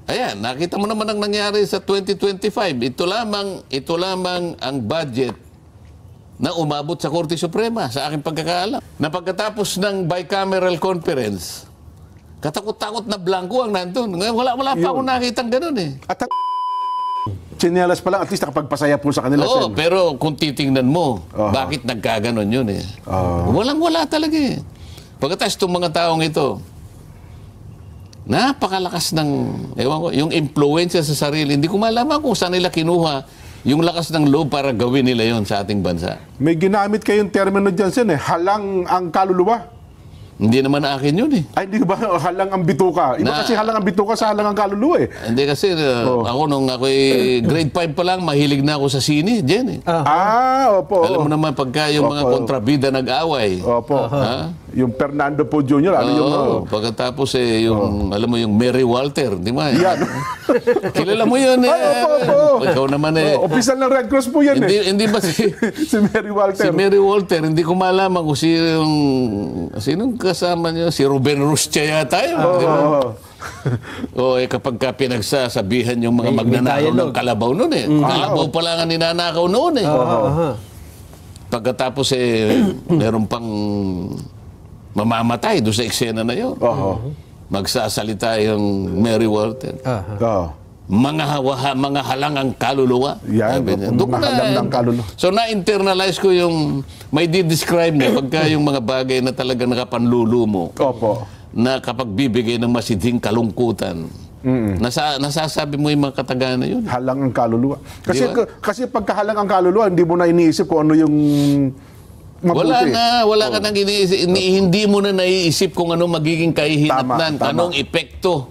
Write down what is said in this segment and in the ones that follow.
Ayan, nakita mo naman ang nangyari sa 2025. Ito lamang ang budget na umabot sa Korte Suprema, sa aking pagkakaalam. Na pagkatapos ng bicameral conference, katakot-takot na blanco ang nandun. Ngayon, wala pa akong nakitang ganun eh. At tsinelas pa lang, at least nakapagpasaya po sa kanila. Oo, pero kung titingnan mo, bakit nagkaganon yun eh? Walang-wala talaga eh. Pagkatapos itong mga taong ito, napakalakas ng, ewan ko, yung impluensya sa sarili. Hindi ko malaman kung saan nila kinuha yung lakas ng loob para gawin nila yon sa ating bansa. May ginamit kayong termino dyan, Sen, eh. Halang ang kaluluwa. Hindi naman akin yun eh. Ay, hindi ba halang ang bituka? Iba kasi halang ang bituka sa halang ang kaluluwa eh. Hindi kasi, ako nung ako'y grade 5 pa lang, mahilig na ako sa sine, Jen eh. Opo. Alam mo naman pagka yung mga kontrabida nag-away. Opo. Yung Fernando po Jr. Pagkatapos yung, alam mo yung Mary Walter, di ba? Yan. Kilala mo yun eh. Opo. Ikaw naman eh. Opisyal ng Red Cross po yan eh. Hindi ba si Mary Walter? Si Mary Walter, hindi ko malaman kung sinong kasama niyo, si Ruben Rustia yata yun. Kapag ka pinagsasabihan yung mga magnanakaw ng kalabaw noon eh. Kalabaw pa lang ang ninanakaw noon eh. Pagkatapos meron pang mamamatay doon sa eksena na yun. Magsasalita yung Mary Walter. Mga halang ang kaluluwa. Yan, mga halang ng kaluluwa. So na-internalize ko yung, may di-describe niya pagka yung mga bagay na talaga nakapanlulo mo. Opo. Na kapag bibigay ng masidhing kalungkutan, nasasabi mo yung mga kataga na yun. Halang ang kaluluwa. Kasi pagkahalang ang kaluluwa, hindi mo na iniisip kung ano yung mabuti. Wala ka nang iniisip. Hindi mo na naiisip kung anong magiging kahihinatnan, anong epekto,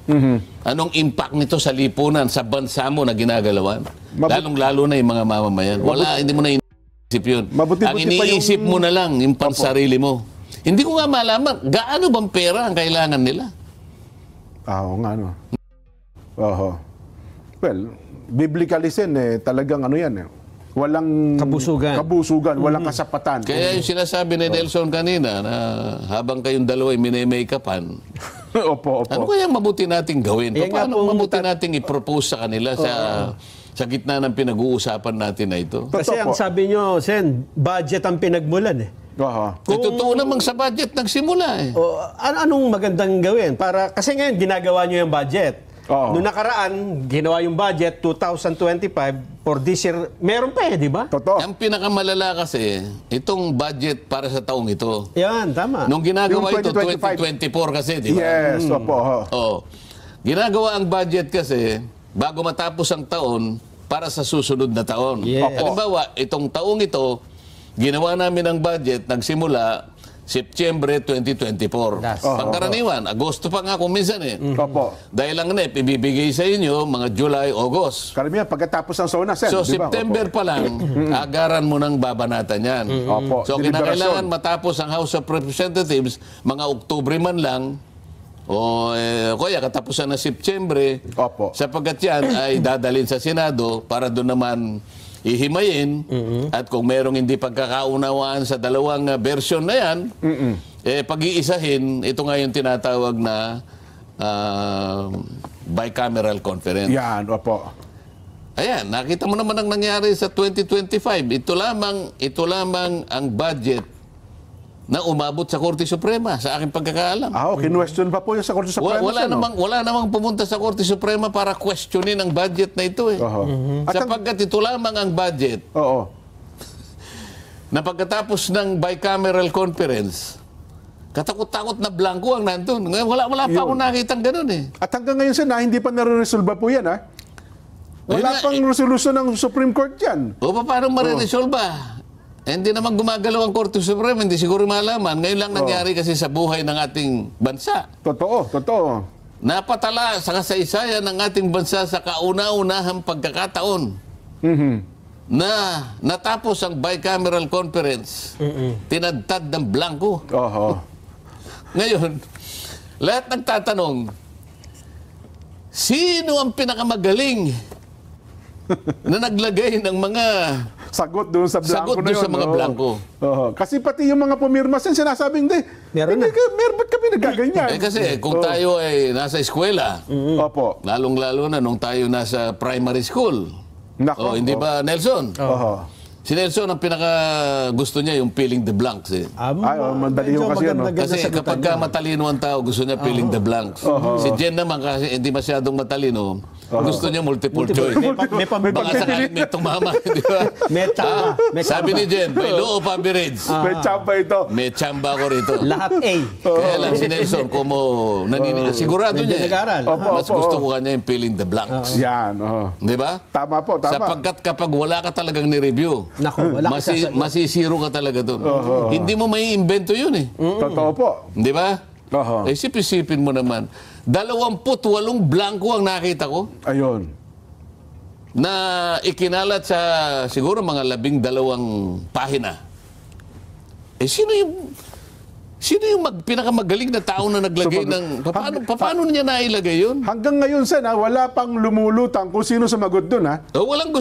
anong impact nito sa lipunan, sa bansa mo na ginagalawan. Lalong-lalo na yung mga mamamayan. Hindi mo na iniisip yun. Ang iniisip mo na lang, yung pansarili mo. Hindi ko nga malaman, gaano bang pera ang kailangan nila? Oo nga, no. Well, biblically talagang ano yan eh. Walang kabusugan, walang kasapatan. Kaya yung sinasabi ni Nelson kanina na habang kayong dalawa ay minay-make-upan, opo. ano kaya mabuti nating gawin? Paano mabuti nating i-propose sa kanila sa gitna ng pinag-uusapan natin na ito? Kasi ang sabi nyo, Sen, budget ang pinagmulan eh. Totoo namang sa budget nagsimula eh. Anong magandang gawin? Kasi ngayon, ginagawa nyo yung budget. Noong nakaraan, ginawa yung budget, 2025, for this year, meron pa di ba? Totoo. Ang pinakamalala kasi, itong budget para sa taong ito. Yan, tama. Nung ginagawa ito, 2024 kasi, di ba? Yes, opo. Ginagawa ang budget kasi, bago matapos ang taon, para sa susunod na taon. Halimbawa, itong taong ito, ginawa namin ang budget, nagsimula September 2024. Pangkaraniwan, Agosto pa nga kung minsan eh. Dahil ang NEP, ibibigay sa inyo mga July, August. Karamihan, pagkatapos ng SONA, Sen. So, September pa lang, agaran mo ng babanatan yan. So, kinakailangan matapos ang House of Representatives, mga Oktubre man lang, kaya katapusan na September, sapagkat yan ay dadalhin sa Senado para doon naman ihimayin at kung merong hindi pagkakaunawaan sa dalawang version na yan, pag-iisahin, ito nga yung tinatawag na bicameral conference. Yan, opo. Ayan, nakita mo naman ang nangyari sa 2025. Ito lamang ang budget na umabot sa Korte Suprema, sa aking pagkakaalam. Kinwestiyon pa po yung sa Korte Suprema. Wala namang pumunta sa Korte Suprema para questionin ang budget na ito eh. Sapagkat ito lamang ang budget na pagkatapos ng bicameral conference, katakot-takot na blanco ang nandun. Ngayon, wala pa akong nakitang ganun eh. At hanggang ngayon, Sen, hindi pa nare-resolve po yan, ha? Wala pang resolusyon ng Supreme Court yan. Paano mariresolve? Hindi naman gumagalaw ang Korte Suprema, hindi siguro malaman. Ngayon lang nangyari kasi sa buhay ng ating bansa. Totoo. Napatala sa kasaysayan ng ating bansa sa kauna-unahang pagkakataon na natapos ang bicameral conference, tinadtad ng blanco. Ngayon, lahat nagtatanong, sino ang pinakamagaling na naglagay ng mga sagot doon sa blanco Sagot na doon yun. sa mga blanco. Kasi pati yung mga pumirma sen sinasabing, Meron na. ba't kami nagaganyan? Kasi kung tayo ay nasa eskwela, Opo. lalong-lalo na nung tayo nasa primary school. Nako. Hindi ba, Nelson? Oho. Si Nelson, ang pinaka gusto niya yung filling the blanks eh. Madali yung kasi ano. Kasi kapag ka matalino ang tao, gusto niya filling the blanks. Si Jen naman, kasi hindi masyadong matalino, gusto niya multiple choice. May Baka sakaling may tumama, di ba? May tsamba. Sabi ni Jen, by law of average, May tsamba ito. may tsamba ko rito. Lahat A. Kaya lang si Nelson, sigurado niya nag-aaral. mas gusto ko kanya yung filling the blanks. Yan. Di ba? Tama po, tama. Sapagkat kapag wala ka talagang ni-review, Naku, wala masisiro ka talaga doon. Hindi mo may invento yun eh. Totoo po. Di ba? Oho. Isip-isipin mo naman. 28 blanco ang nakita ko Ayun. na ikinalat sa siguro mga 12 pahina. Sino yung pinakamagaling na tao na naglagay ng... Paano niya nailagay yun? Hanggang ngayon, Sen, wala pang lumulutang kung sino sumagot doon, ha? Walang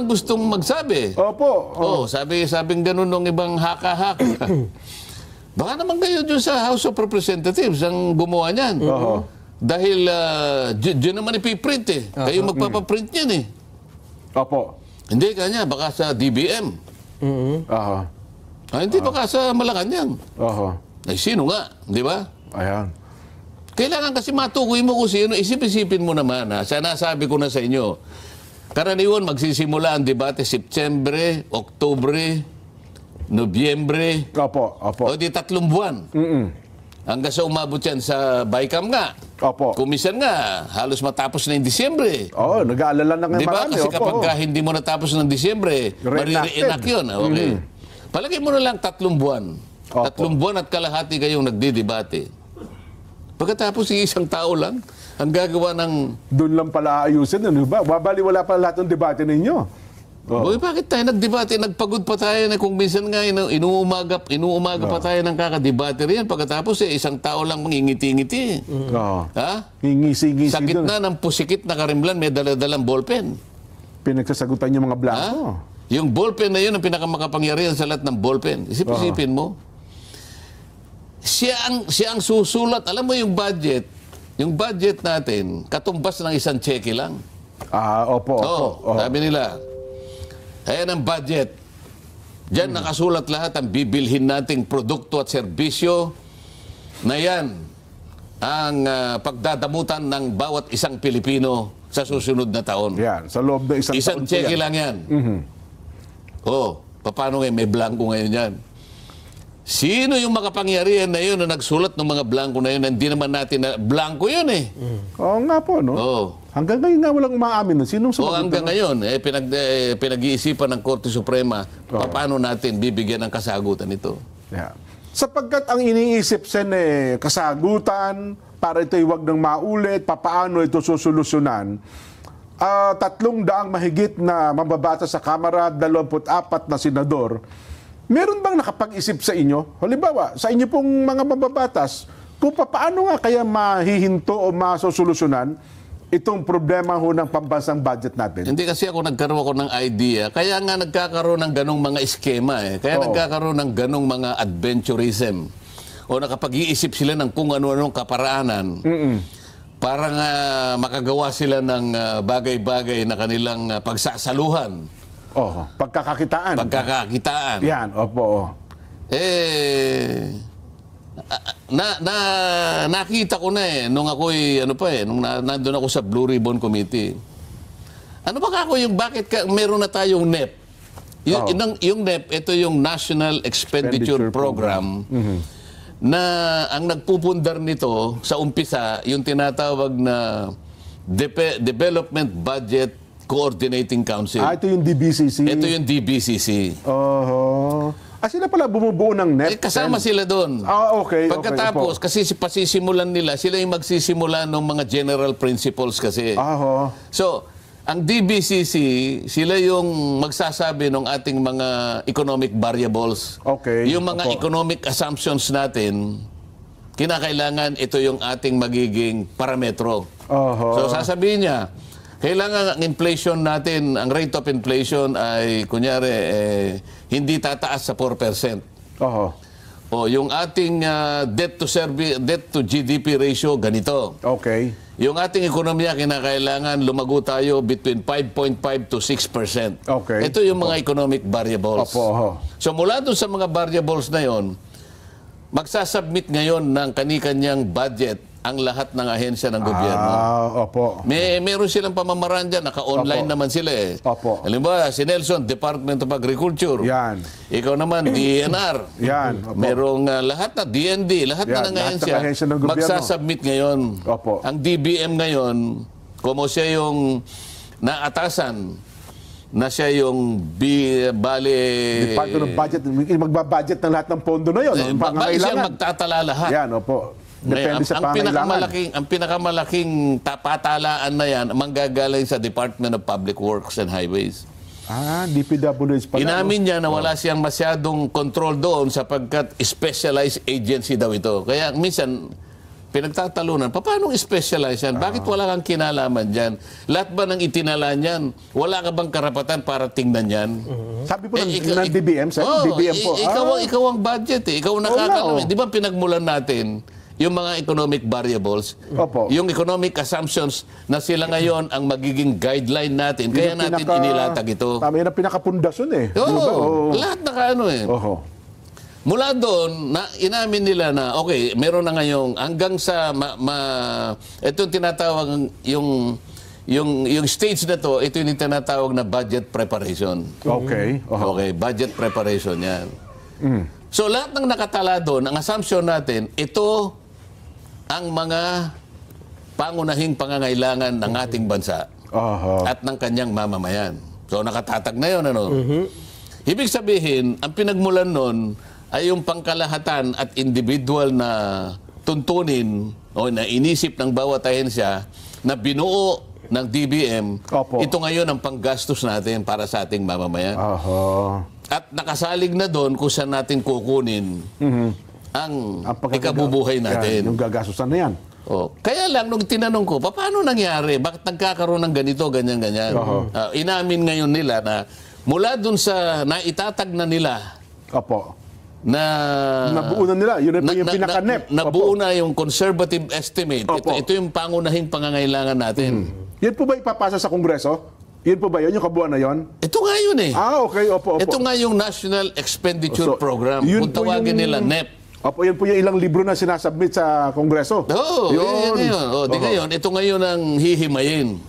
gustong magsabi. Opo. Sabing ganun ng ibang haka-haka. Baka naman kayo dyan sa House of Representatives ang gumawa niyan. Dahil dyan naman ipiprint eh. Kayo magpapaprint niyan eh. Opo. Hindi kanya, baka sa DBM. Oho. Hindi baka sa Malacanang. Oho. Ay, sino nga? Di ba? Ayan. Kailangan kasi matukoy mo kung sino. Isip-isipin mo naman. Sana sabi ko na sa inyo. Karaniwan magsisimula ang debate September, Oktubre, Nobyembre. Opo. O di 3 buwan. Hanggang sa umabot yan sa BICAM nga. Opo. Kumisan nga, halos matapos na yung Disyembre. Nag-aalala na ngayon Di ba? marami. Kasi Opo. kapag hindi mo natapos ng Disyembre, marire-enact yun. Okay. Palagay mo na lang 3 buwan. Opo. 3 buwan at kalahati kayong nagdidebate. Pagkatapos isang tao lang, ang gagawa ng... Doon lang pala ayusin, ano ba? Babaliwala pala lahat ng debate ninyo. Boy, bakit tayo nagdebate? Nagpagod pa tayo na kung minsan nga inuumaga pa tayo ng kakadebate riyan. Pagkatapos isang tao lang mangingiti-ngiti. Ha? Ngisi-ngisi Sakit doon. na ng pusikit na karimlan, may daladalang ballpen. Pinagsasagutan yung mga blanco. Yung ballpen na yun ang pinakamakapangyarihan sa lahat ng ballpen. Isip-isipin mo. Siya ang susulat. Alam mo yung budget natin, katumbas ng isang cheque lang. Opo. Sabi nila, ayan ang budget. Diyan nakasulat lahat ang bibilhin nating produkto at serbisyo na yan ang pagdadamutan ng bawat isang Pilipino sa susunod na taon. Yan, sa loob ng isang taon. Cheque lang yan. Paano ngayon? May blanco ngayon yan. Sino yung makapangyarihan na yun na nagsulat ng mga blanco na yun? Hindi naman natin na... Blanco yun eh. Oo nga po, no? Hanggang ngayon nga walang umaamin. Sinong sumagot? Hanggang ngayon, pinag-iisipan ng Korte Suprema, paano natin bibigyan ng kasagutan ito? Yeah. Sapagkat ang iniisip, Sen, kasagutan, para ito'y wag nang maulit, paano ito susolusyonan, 300 mahigit na mambabata sa Kamara, 24 na senador. Meron bang nakapag-isip sa inyo? Halimbawa, sa inyo pong mga mambabatas, kung paano nga kaya mahihinto o masosolusyonan itong problema ho ng pambansang budget natin? Hindi kasi nagkaroon ng idea. Kaya nga nagkakaroon ng ganong mga eskema eh. Kaya nagkakaroon ng ganong mga adventurism. O nakapag-iisip sila ng kung ano-anong kaparaanan. Para nga makagawa sila ng bagay-bagay na kanilang pagsasaluhan. Pagkakakitaan. Yan, opo. Nakita ko na nung ako'y, nung nandun ako sa Blue Ribbon Committee. Ano ba ako bakit meron na tayong NEP? Yung NEP, ito yung National Expenditure Program, na ang nagpupundar nito sa umpisa, yung tinatawag na Development Budget Coordinating Council. Ito yung DBCC. Ito yung DBCC. Sila pala bumubuo ng NEP? Kasama sila doon. Okay. Pagkatapos, kasi pasisimulan nila, sila yung magsisimula ng mga general principles kasi. So, ang DBCC, sila yung magsasabi ng ating mga economic variables. Yung mga economic assumptions natin, kinakailangan ito yung ating magiging parametro. So, sasabihin niya, Kailangan ang inflation natin, ang rate of inflation ay, kunyari, hindi tataas sa 4%. Oho. O yung ating debt to GDP ratio, ganito. Okay. Yung ating ekonomiya, kinakailangan lumago tayo between 5.5 to 6%. Okay. Ito yung mga economic variables. Opo, oho. So mula doon sa mga variables na yon, magsasubmit ngayon ng kani-kanyang budget ang lahat ng ahensya ng gobyerno. Opo. Meron silang pamamaraan dyan, naka-online Opo. naman sila eh. Opo. Halimbawa, si Nelson, Department of Agriculture. Yan. Ikaw naman, DNR. Yan. Opo. Merong lahat na, DND, lahat Yan, na ng lahat ng ahensya, ahensya ng gobyerno. magsasubmit ngayon. Opo. Ang DBM ngayon, como siya yung naatasan, na siya yung Department of Budget, magbabudget ng lahat ng pondo na yun. Ang siya pangangailangan. magtatala lahat. Yan, opo. Depende sa ang pangangailangan. pinakamalaking patalaan na yan, manggagaling sa Department of Public Works and Highways. DPWH pala. Inamin niya na wala siyang masyadong control doon sapagkat specialized agency daw ito. Kaya minsan, pinagtatalunan, paano specialized yan? Bakit wala kang kinalaman dyan? Lahat ba ng itinala niyan? Wala ka bang karapatan para tingnan yan? Sabi po ng DBM, sir? DBM po. Ikaw ang budget eh. Ikaw ang nakakalaman. Di ba pinagmulan natin yung mga economic variables, Opo. yung economic assumptions na sila ngayon ang magiging guideline natin. Kaya natin inilatag ito. Tama, yun ang pinakapundasyon eh. Oo, lahat nakaano eh. Oho. Mula doon, inamin nila na, okay, meron na ngayong hanggang sa, ito yung tinatawag, yung stage na to, ito yung tinatawag na budget preparation. Okay. Oho. Okay, budget preparation yan. So lahat ng nakatala doon, ang assumption natin, ito ang mga pangunahing pangangailangan ng ating bansa Oho. at ng kanyang mamamayan. So nakatatag na yun, ano? Ibig sabihin, ang pinagmulan nun ay yung pangkalahatan at individual na tuntunin o na inisip ng bawat ahensya na binuo ng DBM. Opo. Ito ngayon ang panggastos natin para sa ating mamamayan. Oho. At nakasalig na doon kung saan natin kukunin ang ikabubuhay Yan, natin. yung gagastusan na yan. Kaya lang, nung tinanong ko, paano nangyari? Bakit nagkakaroon ng ganito, ganyan-ganyan? Inamin ngayon nila na mula doon sa naitatag na nila Opo. na Nabuo na nila. Yun yung pinaka-NEP. nabuo na yung conservative estimate. Opo. Ito yung pangunahing pangangailangan natin. Yan po ba ipapasa sa Kongreso? Yun po ba yun? Yung kabuuan na yun? Ito nga yun eh. Okay. Opo. Ito nga yung National Expenditure So, Program. yun Kung po tawagin yung- nila NEP. Opo, yan po yung ilang libro na sinasubmit sa Kongreso. Yan ngayon. Di ngayon, ito ngayon ang hihimayin.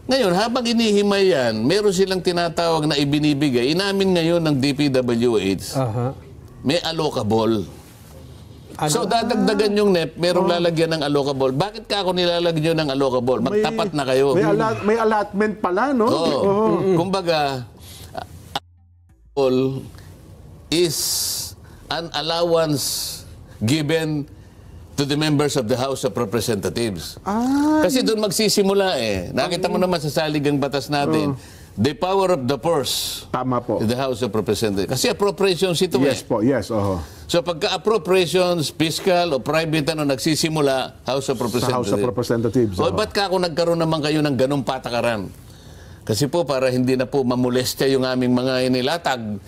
Ngayon, habang inihimay yan, meron silang tinatawag na ibinibigay. Inamin ngayon ng DPWH, may allocable. So, dadagdagan yung NEP, merong lalagyan ng allocable. Bakit ka ako nilalagyan ng allocable? Magtapat na kayo. May allotment pala, no? Kumbaga, all is an allowance given to the members of the House of Representatives. Kasi doon magsisimula eh. Nakita mo naman sa saligang batas natin, the power of the purse Tama po. to the House of Representatives. Kasi appropriations ito Yes eh. po, yes. So pagka appropriations, fiscal o private nagsisimula, House of Sa Representatives. House of Representatives. O ba't ka ako nagkaroon naman kayo ng ganong patakaran? Kasi po para hindi na po mamolestya yung aming mga inilatag.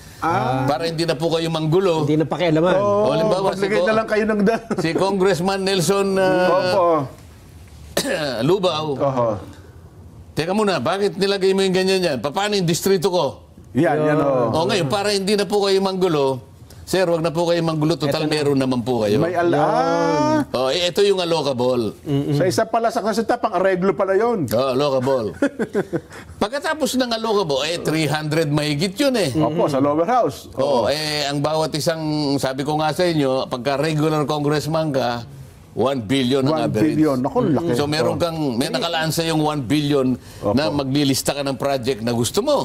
Para hindi na po kayo manggulo. Hindi na pakialaman. Halimbawa, maglagay na lang kayo ng si Congressman Nelson Opo. Lubaw. Teka muna, bakit nilagay mo yung ganyan yan? Paano yung distrito ko? Yan. O ngayon, para hindi na po kayo manggulo, sir, wag na po kayo manggulo. Total, meron naman po kayo. May Ito yung allocable. Sa isa pala sa kasita, pang-areglo pala yun. Allocable. Pagkatapos ng allocable, 300 mahigit yun eh. Opo, sa lower house. Ang bawat isang, sabi ko nga sa inyo, pagka regular congressman ka, 1 billion ang 1 average. billion. Naku, laki. So meron kang, may nakalaan sa yung 1 billion na maglilista ka ng project na gusto mo.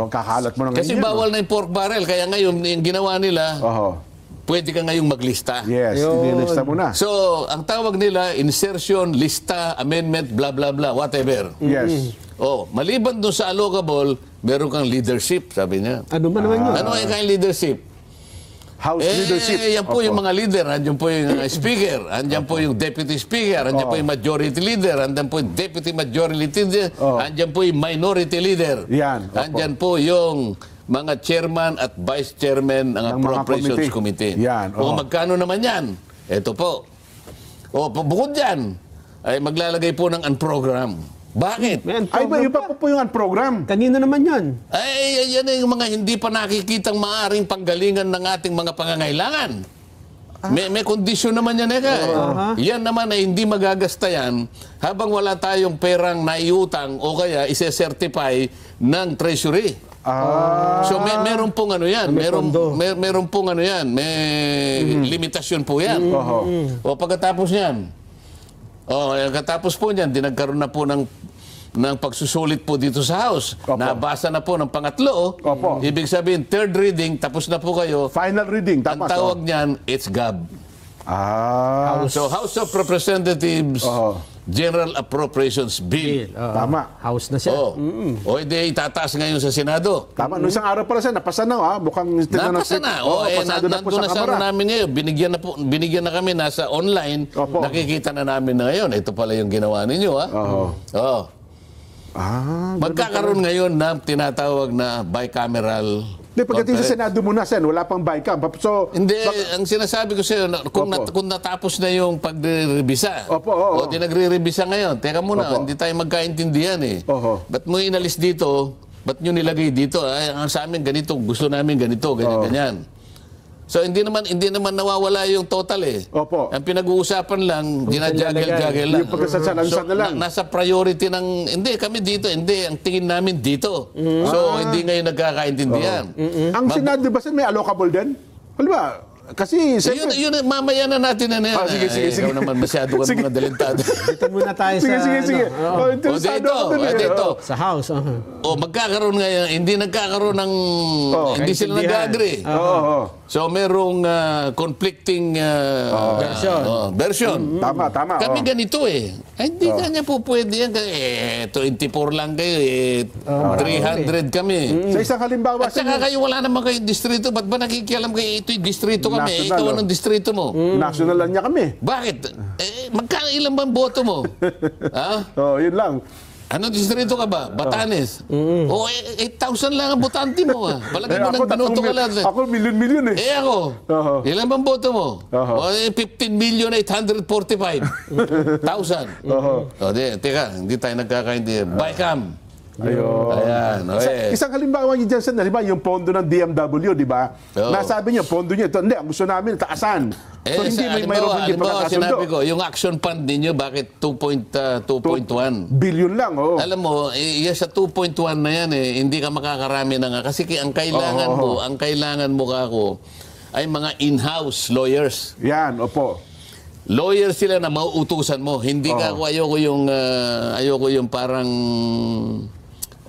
Kakalat mo na ngayon. Kasi bawal na yung pork barrel. Kaya ngayon, yung ginawa nila, pwede ka ngayong maglista. Yes, inilista mo na. So, ang tawag nila, insertion, lista, amendment, blah, blah, blah, whatever. Yes. Maliban doon sa allocable, meron kang leadership, sabi niya. Ano ba naman yun? Ano ay kayong leadership? House leadership. Yan po yung mga leader. Andiyan po yung speaker. Andiyan po yung deputy speaker. Andiyan po yung majority leader. Andiyan po yung deputy majority leader. Andiyan po yung minority leader. Yan. Andiyan po yung mga chairman at vice chairman ng appropriations committee. Yan. O magkano naman yan? Ito po. O bukod dyan, ay maglalagay po ng unprogram. Bakit? Ay, iba po yung program. Kanino naman yan? Ay, yan yung mga hindi pa nakikitang maaring panggalingan ng ating mga pangangailangan. May kondisyon naman yan, Yan naman ay hindi magagasta yan habang wala tayong perang naiutang o kaya ise-certify ng treasury. So meron pong ano yan, meron pong ano yan, may limitasyon po yan. O pagkatapos yan, katapos po niyan, dinagkaroon na po ng pagsusulit po dito sa House. Nabasa na po ng pangatlo. Ibig sabihin, third reading, tapos na po kayo. Final reading, tama. Ang tawag niyan, it's GAB. So House of Representatives General Appropriations Bill. Tama. House na siya. O hindi, itataas ngayon sa Senado. Tama. Noong isang araw pala siya, napasa na. Mukhang napasa na. Nandun na sa ano namin ngayon. Binigyan na kami, nasa online. Nakikita na namin na ngayon. Ito pala yung ginawa ninyo. Magkakaroon ngayon ng tinatawag na bicameral. Pagdating sa Senado muna, Sen, wala pang BICAM. So, hindi, ang sinasabi ko sa iyo, kung natapos na yung pagre-revisa, o di nagre-revisa ngayon, teka muna, hindi tayo magkaintindihan Ba't mo inalis dito? Ba't nyo nilagay dito? Ay, sa amin ganito, gusto namin ganito, ganyan. So hindi naman nawawala yung total Ang pinag-uusapan lang, dinajagel-jagel lang. Yung pagkasansan na lang. Nasa priority ng, hindi, kami dito, hindi, ang tingin namin dito. So hindi ngayon nagkakaintindihan. Ang Senado ba may allocable din? Halimbawa, kasi... Yun, mamaya na natin na yan. Sige. Ikaw naman masyado ka mga dalintado. Dito muna tayo sa... Sige. Dito. Sa House. Magkakaroon ngayon, hindi nagkakaroon ng... hindi sila nag-agree. So merong conflicting version. Tama. Kami ganito hindi kanya po pwede yan. 24 lang kayo 300 kami. Sa isang halimbawa... At saka kayo wala naman kayong distrito. Ba't ba nakikialam kayo ito'y distrito kami? Ikaw ang distrito mo. National lang niya kami. Bakit? Ilan bang boto mo? Yun lang. Anong distrito ka ba? Batanes. 8,000 lang ang botante mo. Palagay mo ng binoto ka lang. Ako, milyon-milyon ako. Ilan bang boto mo? 15,845,000. Teka, hindi tayo nagkakaintindihan. BICAM. Ayan. Isang halimbawa niyo dyan, halimbawa yung pondo ng DMW, di ba? Nasabi niyo, pondo niyo, hindi, ang gusto namin, taasan. So hindi mayroon hindi pagkakasundo. Sinabi ko, yung action fund ninyo, bakit 2.1? Billion lang, Alam mo, sa 2.1 na yan, hindi ka makakarami na nga. Kasi ang kailangan mo kako, ay mga in-house lawyers. Yan, Lawyers sila na mauutusan mo. Hindi ka ako, ayoko yung parang...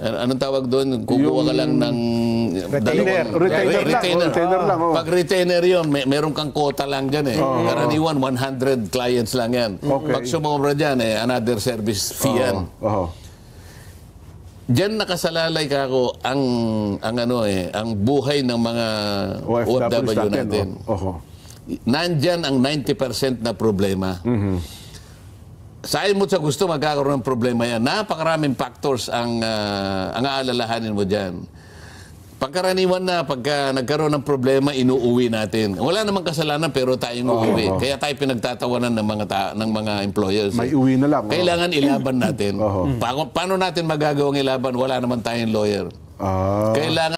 Anong tawag doon? Kukuha ka lang ng... Retainer lang. Pag retainer yun, meron kang quota lang dyan Karaniwan, 100 clients lang yan. Pag sumobra dyan, another service fee yan. Diyan nakasalalay ka ako ang buhay ng mga OFW natin. Nandyan ang 90% na problema. Sa mo sa gusto, magkakaroon ng problema yan. Napakaraming factors ang aalalahanin mo dyan. Pagkaraniwan na, pagka nagkaroon ng problema, inuuwi natin. Wala namang kasalanan, pero tayo inuuwi. Kaya tayo pinagtatawanan ng mga employers. May uwi na lang. Kailangan ilaban natin. Paano natin magagawang ilaban? Wala naman tayong lawyer. Kailangan